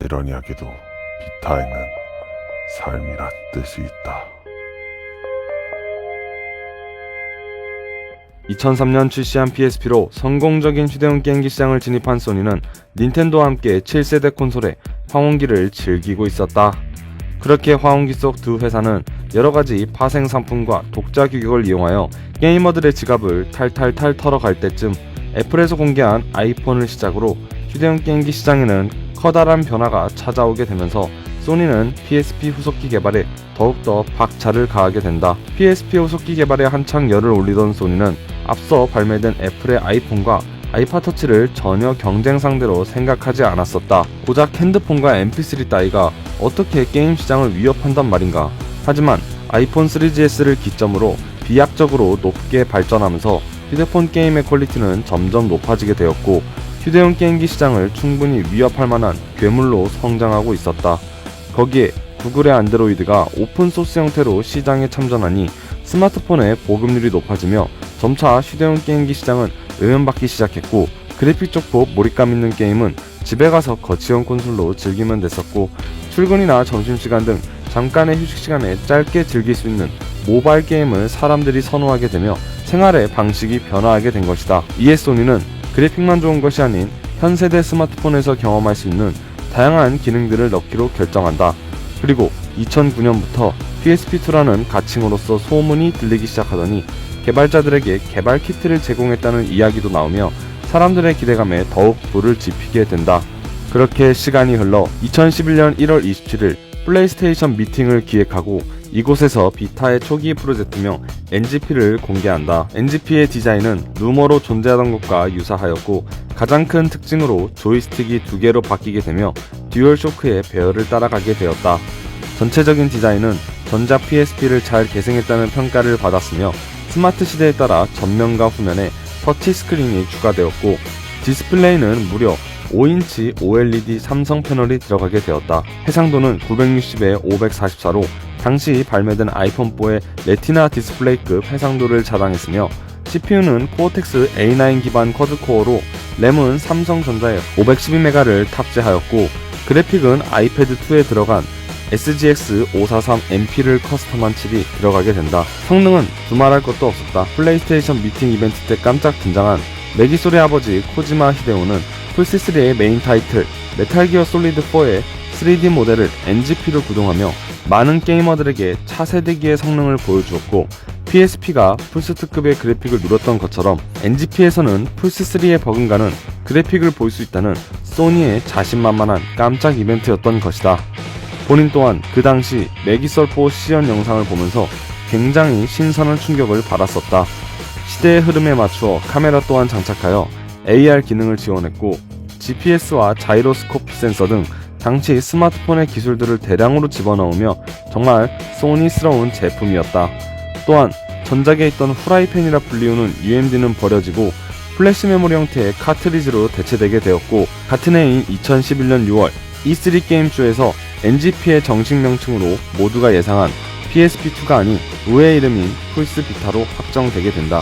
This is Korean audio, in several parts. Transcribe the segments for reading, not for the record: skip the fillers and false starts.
아이러니하게도 비타에는 삶이란 뜻이 있다. 2003년 출시한 PSP로 성공적인 휴대용 게임기 시장을 진입한 소니는 닌텐도와 함께 7세대 콘솔의 황혼기를 즐기고 있었다. 그렇게 황혼기 속 두 회사는 여러가지 파생 상품과 독자 규격을 이용하여 게이머들의 지갑을 탈탈탈 털어갈 때쯤 애플에서 공개한 아이폰을 시작으로 휴대용 게임기 시장에는 커다란 변화가 찾아오게 되면서 소니는 PSP 후속기 개발에 더욱더 박차를 가하게 된다. PSP 후속기 개발에 한창 열을 올리던 소니는 앞서 발매된 애플의 아이폰과 아이팟 터치를 전혀 경쟁 상대로 생각하지 않았었다. 고작 핸드폰과 mp3 따위가 어떻게 게임 시장을 위협한단 말인가. 하지만 아이폰 3GS를 기점으로 비약적으로 높게 발전하면서 휴대폰 게임의 퀄리티는 점점 높아지게 되었고 휴대용 게임기 시장을 충분히 위협할 만한 괴물로 성장하고 있었다. 거기에 구글의 안드로이드가 오픈소스 형태로 시장에 참전하니 스마트폰의 보급률이 높아지며 점차 휴대용 게임기 시장은 외면받기 시작했고 그래픽 좋고 몰입감 있는 게임은 집에 가서 거치형 콘솔로 즐기면 됐었고 출근이나 점심시간 등 잠깐의 휴식시간에 짧게 즐길 수 있는 모바일 게임을 사람들이 선호하게 되며 생활의 방식이 변화하게 된 것이다. 이에 소니는 그래픽만 좋은 것이 아닌 현 세대 스마트폰에서 경험할 수 있는 다양한 기능들을 넣기로 결정한다. 그리고 2009년부터 PSP2라는 가칭으로서 소문이 들리기 시작하더니 개발자들에게 개발 키트를 제공했다는 이야기도 나오며 사람들의 기대감에 더욱 불을 지피게 된다. 그렇게 시간이 흘러 2011년 1월 27일 플레이스테이션 미팅을 기획하고 이곳에서 비타의 초기 프로젝트명 NGP를 공개한다. NGP의 디자인은 루머로 존재하던 것과 유사하였고 가장 큰 특징으로 조이스틱이 두 개로 바뀌게 되며 듀얼쇼크의 배열을 따라가게 되었다. 전체적인 디자인은 전작 PSP를 잘 계승했다는 평가를 받았으며 스마트 시대에 따라 전면과 후면에 터치 스크린이 추가되었고 디스플레이는 무려 5인치 OLED 삼성 패널이 들어가게 되었다. 해상도는 960에 544로 당시 발매된 아이폰4의 레티나 디스플레이급 해상도를 자랑했으며 CPU는 코어텍스 A9 기반 쿼드코어로 램은 삼성전자의 512메가를 탑재하였고 그래픽은 아이패드2에 들어간 SGX 543MP를 커스텀한 칩이 들어가게 된다. 성능은 두말할 것도 없었다. 플레이스테이션 미팅 이벤트 때 깜짝 등장한 메기솔의 아버지 코지마 히데오는 플스3의 메인 타이틀 메탈기어 솔리드 4의 3D 모델을 NGP로 구동하며 많은 게이머들에게 차세대기의 성능을 보여주었고 PSP가 플스2급의 그래픽을 누렸던 것처럼 NGP에서는 플스3에 버금가는 그래픽을 볼 수 있다는 소니의 자신만만한 깜짝 이벤트였던 것이다. 본인 또한 그 당시 메기솔4 시연 영상을 보면서 굉장히 신선한 충격을 받았었다. 시대의 흐름에 맞추어 카메라 또한 장착하여 AR 기능을 지원했고 GPS와 자이로스코프 센서 등 당시 스마트폰의 기술들을 대량으로 집어넣으며 정말 소니스러운 제품이었다. 또한 전작에 있던 후라이팬이라 불리우는 UMD는 버려지고 플래시 메모리 형태의 카트리지로 대체되게 되었고 같은 해인 2011년 6월 E3 게임쇼에서 NGP의 정식 명칭으로 모두가 예상한 PSP2가 아닌 의외의 이름인 플스 비타로 확정되게 된다.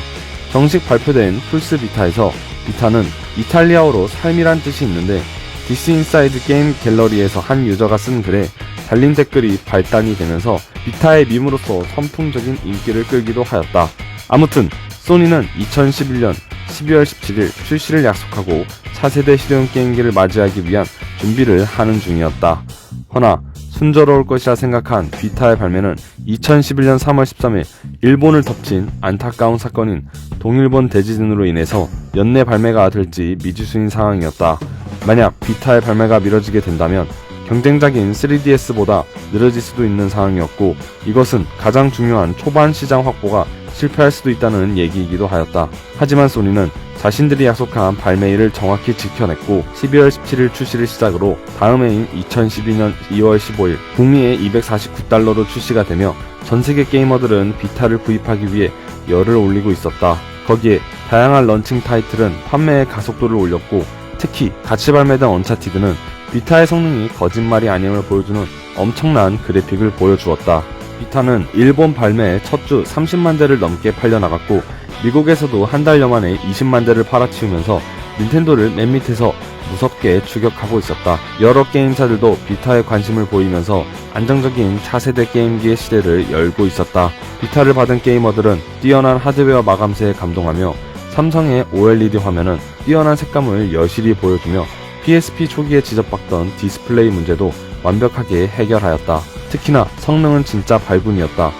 정식 발표된 플스 비타에서 비타는 이탈리아어로 삶이란 뜻이 있는데 디스 인사이드 게임 갤러리에서 한 유저가 쓴 글에 달린 댓글이 발단이 되면서 비타의 밈으로서 선풍적인 인기를 끌기도 하였다. 아무튼 소니는 2011년 12월 17일 출시를 약속하고 차세대 휴대용 게임기를 맞이하기 위한 준비를 하는 중이었다. 허나 순조로울 것이라 생각한 비타의 발매는 2011년 3월 13일 일본을 덮친 안타까운 사건인 동일본 대지진으로 인해서 연내 발매가 될지 미지수인 상황이었다. 만약 비타의 발매가 미뤄지게 된다면 경쟁작인 3DS보다 느려질 수도 있는 상황이었고 이것은 가장 중요한 초반 시장 확보가 실패할 수도 있다는 얘기이기도 하였다. 하지만 소니는 자신들이 약속한 발매일을 정확히 지켜냈고 12월 17일 출시를 시작으로 다음 해인 2012년 2월 15일 북미에 249달러로 출시가 되며 전세계 게이머들은 비타를 구입하기 위해 열을 올리고 있었다. 거기에 다양한 런칭 타이틀은 판매의 가속도를 올렸고 특히 같이 발매된 언차티드는 비타의 성능이 거짓말이 아님을 보여주는 엄청난 그래픽을 보여주었다. 비타는 일본 발매 첫 주 30만 대를 넘게 팔려나갔고 미국에서도 한 달여 만에 20만 대를 팔아치우면서 닌텐도를 맨 밑에서 무섭게 뜨겁게 추격하고 있었다. 여러 게임사들도 비타에 관심을 보이면서 안정적인 차세대 게임기의 시대를 열고 있었다. 비타를 받은 게이머들은 뛰어난 하드웨어 마감세에 감동하며 삼성의 OLED 화면은 뛰어난 색감을 여실히 보여주며 PSP 초기에 지적받던 디스플레이 문제도 완벽하게 해결하였다. 특히나 성능은 진짜 발군이었다.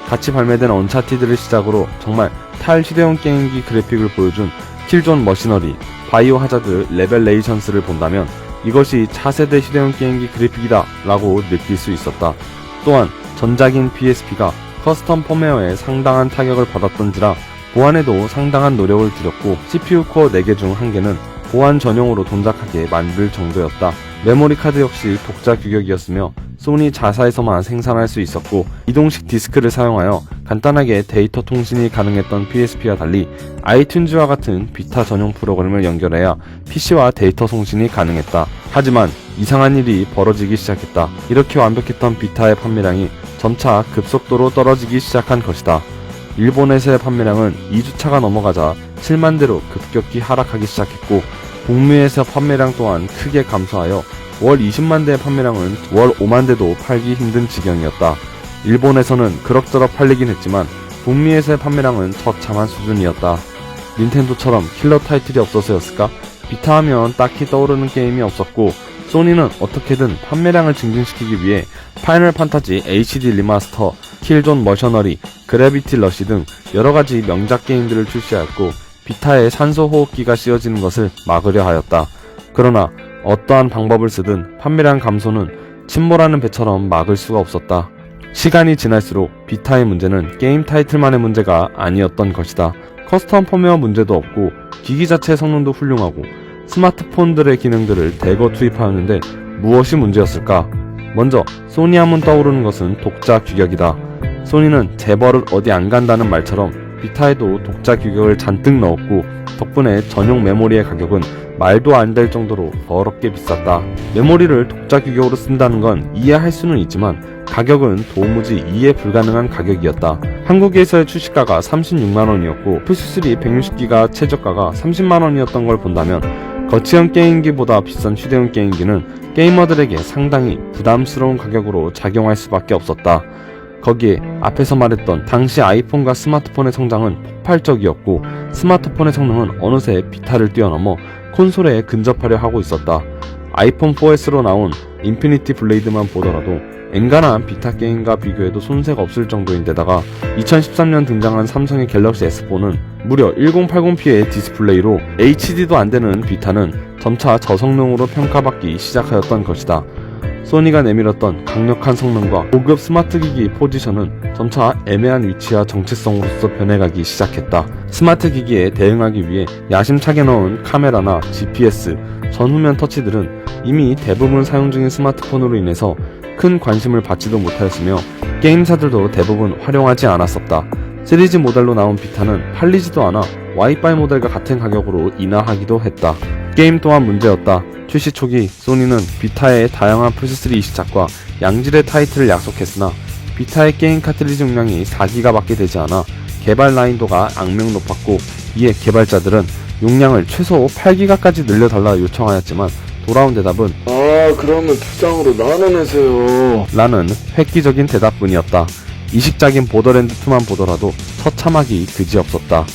같이 발매된 언차티드를 시작으로 정말 탈휴대용 게임기 그래픽을 보여준 킬존 머시너리, 바이오 하자드 레벨레이션스를 본다면 이것이 차세대 휴대용 게임기 그래픽이다 라고 느낄 수 있었다. 또한 전작인 PSP가 커스텀 펌웨어에 상당한 타격을 받았던지라 보안에도 상당한 노력을 들였고 CPU 코어 4개 중 1개는 보안 전용으로 동작하게 만들 정도였다. 메모리 카드 역시 독자 규격이었으며 소니 자사에서만 생산할 수 있었고 이동식 디스크를 사용하여 간단하게 데이터 통신이 가능했던 PSP와 달리 아이튠즈와 같은 비타 전용 프로그램을 연결해야 PC와 데이터 송신이 가능했다. 하지만 이상한 일이 벌어지기 시작했다. 이렇게 완벽했던 비타의 판매량이 점차 급속도로 떨어지기 시작한 것이다. 일본에서의 판매량은 2주차가 넘어가자 7만 대로 급격히 하락하기 시작했고 북미에서 판매량 또한 크게 감소하여 월 20만 대의 판매량은 월 5만 대도 팔기 힘든 지경이었다. 일본에서는 그럭저럭 팔리긴 했지만 북미에서의 판매량은 처참한 수준이었다. 닌텐도처럼 킬러 타이틀이 없어서였을까? 비타 하면 딱히 떠오르는 게임이 없었고 소니는 어떻게든 판매량을 증진시키기 위해 파이널 판타지 HD 리마스터, 킬존 머셔너리, 그래비티 러시 등 여러가지 명작 게임들을 출시하였고 비타에 산소 호흡기가 씌워지는 것을 막으려 하였다. 그러나 어떠한 방법을 쓰든 판매량 감소는 침몰하는 배처럼 막을 수가 없었다. 시간이 지날수록 비타의 문제는 게임 타이틀만의 문제가 아니었던 것이다. 커스텀 펌웨어 문제도 없고 기기 자체의 성능도 훌륭하고 스마트폰들의 기능들을 대거 투입하였는데 무엇이 문제였을까? 먼저 소니 하면 떠오르는 것은 독자 규격이다. 소니는 재벌은 어디 안 간다는 말처럼 비타에도 독자 규격을 잔뜩 넣었고 덕분에 전용 메모리의 가격은 말도 안 될 정도로 더럽게 비쌌다. 메모리를 독자 규격으로 쓴다는 건 이해할 수는 있지만 가격은 도무지 이해 불가능한 가격이었다. 한국에서의 출시가가 36만원이었고 플스3 160기가 최저가가 30만원이었던 걸 본다면 거치형 게임기보다 비싼 휴대용 게임기는 게이머들에게 상당히 부담스러운 가격으로 작용할 수밖에 없었다. 거기에 앞에서 말했던 당시 아이폰과 스마트폰의 성장은 폭발적이었고 스마트폰의 성능은 어느새 비타를 뛰어넘어 콘솔에 근접하려 하고 있었다. 아이폰 4S로 나온 인피니티 블레이드만 보더라도 엔간한 비타 게임과 비교해도 손색 없을 정도인데다가 2013년 등장한 삼성의 갤럭시 S4는 무려 1080p의 디스플레이로 HD도 안되는 비타는 점차 저성능으로 평가받기 시작하였던 것이다. 소니가 내밀었던 강력한 성능과 고급 스마트 기기 포지션은 점차 애매한 위치와 정체성으로서 변해가기 시작했다. 스마트 기기에 대응하기 위해 야심차게 넣은 카메라나 GPS, 전후면 터치들은 이미 대부분 사용 중인 스마트폰으로 인해서 큰 관심을 받지도 못하였으며 게임사들도 대부분 활용하지 않았었다. 시리즈 모델로 나온 비타는 팔리지도 않아 와이파이 모델과 같은 가격으로 인하하기도 했다. 게임 또한 문제였다. 출시 초기 소니는 비타의 다양한 플스3 이식작과 양질의 타이틀을 약속했으나 비타의 게임 카트리지 용량이 4기가밖에 되지 않아 개발 난이도가 악명 높았고 이에 개발자들은 용량을 최소 8기가까지 늘려달라 요청하였지만 돌아온 대답은 그러면 두 장으로 나눠내세요 라는 획기적인 대답뿐이었다. 이식작인 보더랜드2만 보더라도 처참하기 그지없었다.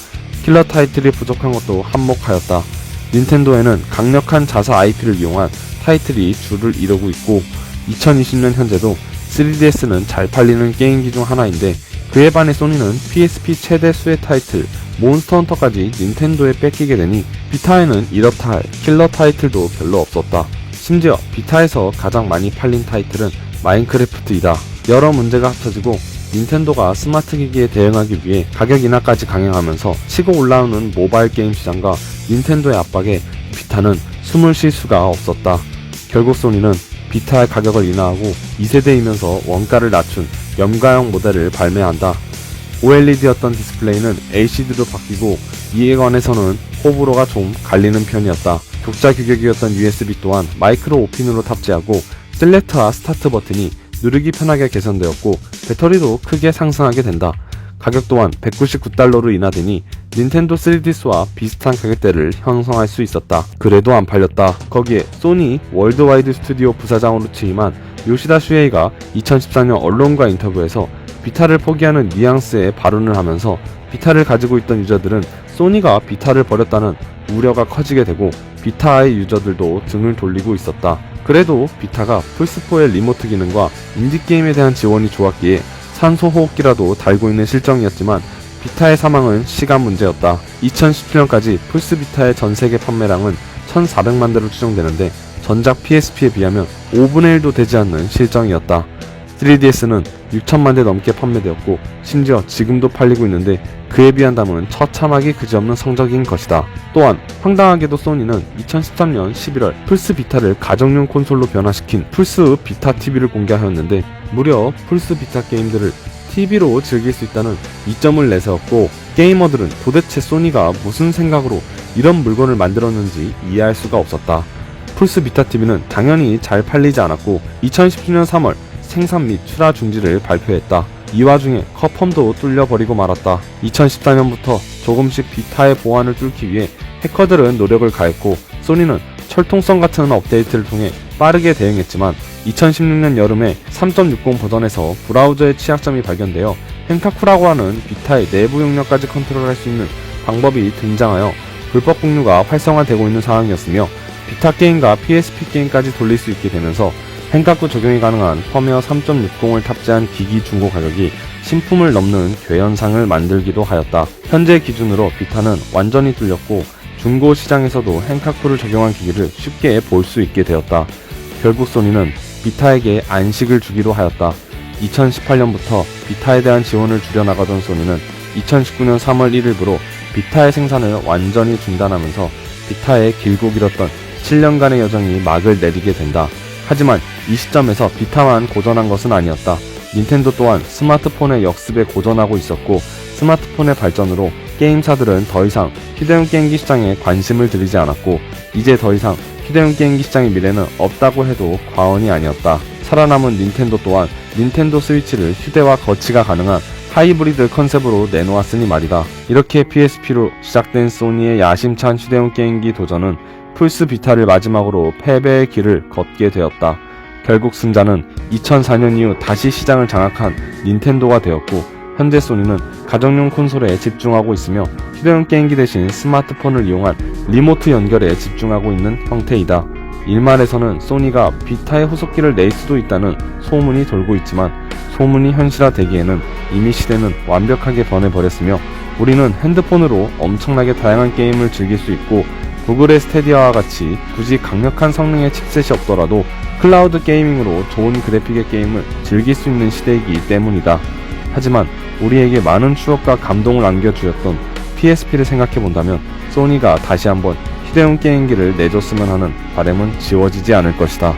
킬러 타이틀이 부족한 것도 한몫하였다. 닌텐도에는 강력한 자사 IP를 이용한 타이틀이 줄을 이루고 있고 2020년 현재도 3DS는 잘 팔리는 게임기 중 하나인데 그에 반해 소니는 PSP 최대 수의 타이틀 몬스터 헌터까지 닌텐도에 뺏기게 되니 비타에는 이렇다 할 킬러 타이틀도 별로 없었다. 심지어 비타에서 가장 많이 팔린 타이틀은 마인크래프트이다. 여러 문제가 합쳐지고 닌텐도가 스마트 기기에 대응하기 위해 가격 인하까지 강행하면서 치고 올라오는 모바일 게임 시장과 닌텐도의 압박에 비타는 숨을 쉴 수가 없었다. 결국 소니는 비타의 가격을 인하하고 2세대이면서 원가를 낮춘 염가형 모델을 발매한다. OLED였던 디스플레이는 LCD로 바뀌고 이에 관해서는 호불호가 좀 갈리는 편이었다. 독자 규격이었던 USB 또한 마이크로 오핀으로 탑재하고 셀렉트와 스타트 버튼이 누르기 편하게 개선되었고 배터리도 크게 상승하게 된다. 가격 또한 199달러로 인하되니 닌텐도 3DS와 비슷한 가격대를 형성할 수 있었다. 그래도 안 팔렸다. 거기에 소니 월드와이드 스튜디오 부사장으로 취임한 요시다 슈에이가 2014년 언론과 인터뷰에서 비타를 포기하는 뉘앙스의 발언을 하면서 비타를 가지고 있던 유저들은 소니가 비타를 버렸다는 우려가 커지게 되고 비타의 유저들도 등을 돌리고 있었다. 그래도 비타가 플스4의 리모트 기능과 인디게임에 대한 지원이 좋았기에 산소호흡기라도 달고 있는 실정이었지만 비타의 사망은 시간 문제였다. 2017년까지 플스 비타의 전세계 판매량은 1400만 대로 추정되는데 전작 PSP에 비하면 5분의 1도 되지 않는 실정이었다. 3DS는 6천만 대 넘게 판매되었고 심지어 지금도 팔리고 있는데 그에 비한다면 처참하기 그지없는 성적인 것이다. 또한 황당하게도 소니는 2013년 11월 플스 비타를 가정용 콘솔로 변화시킨 플스 비타 TV를 공개하였는데 무려 플스 비타 게임들을 TV로 즐길 수 있다는 이점을 내세웠고 게이머들은 도대체 소니가 무슨 생각으로 이런 물건을 만들었는지 이해할 수가 없었다. 플스 비타 TV는 당연히 잘 팔리지 않았고 2017년 3월 생산 및 출하 중지를 발표했다. 이 와중에 커펌도 뚫려버리고 말았다. 2014년부터 조금씩 비타의 보안을 뚫기 위해 해커들은 노력을 가했고 소니는 철통성 같은 업데이트를 통해 빠르게 대응했지만 2016년 여름에 3.60 버전에서 브라우저의 취약점이 발견되어 헨카쿠라고 하는 비타의 내부 용량까지 컨트롤할 수 있는 방법이 등장하여 불법 공유가 활성화되고 있는 상황이었으며 비타 게임과 PSP 게임까지 돌릴 수 있게 되면서 헨카쿠 적용이 가능한 펌웨어 3.60을 탑재한 기기 중고 가격이 신품을 넘는 괴현상을 만들기도 하였다. 현재 기준으로 비타는 완전히 뚫렸고 중고 시장에서도 헨카쿠를 적용한 기기를 쉽게 볼 수 있게 되었다. 결국 소니는 비타에게 안식을 주기로 하였다. 2018년부터 비타에 대한 지원을 줄여나가던 소니는 2019년 3월 1일부로 비타의 생산을 완전히 중단하면서 비타의 길고 길었던 7년간의 여정이 막을 내리게 된다. 하지만 이 시점에서 비타만 고전한 것은 아니었다. 닌텐도 또한 스마트폰의 역습에 고전하고 있었고 스마트폰의 발전으로 게임사들은 더 이상 휴대용 게임기 시장에 관심을 들이지 않았고 이제 더 이상 휴대용 게임기 시장의 미래는 없다고 해도 과언이 아니었다. 살아남은 닌텐도 또한 닌텐도 스위치를 휴대와 거치가 가능한 하이브리드 컨셉으로 내놓았으니 말이다. 이렇게 PSP로 시작된 소니의 야심찬 휴대용 게임기 도전은 플스 비타를 마지막으로 패배의 길을 걷게 되었다. 결국 승자는 2004년 이후 다시 시장을 장악한 닌텐도가 되었고 현재 소니는 가정용 콘솔에 집중하고 있으며 휴대용 게임기 대신 스마트폰을 이용한 리모트 연결에 집중하고 있는 형태이다. 일말에서는 소니가 비타의 후속기를 낼 수도 있다는 소문이 돌고 있지만 소문이 현실화되기에는 이미 시대는 완벽하게 변해버렸으며 우리는 핸드폰으로 엄청나게 다양한 게임을 즐길 수 있고 구글의 스테디아와 같이 굳이 강력한 성능의 칩셋이 없더라도 클라우드 게이밍으로 좋은 그래픽의 게임을 즐길 수 있는 시대이기 때문이다. 하지만 우리에게 많은 추억과 감동을 안겨주었던 PSP를 생각해본다면 소니가 다시 한번 휴대용 게임기를 내줬으면 하는 바람은 지워지지 않을 것이다.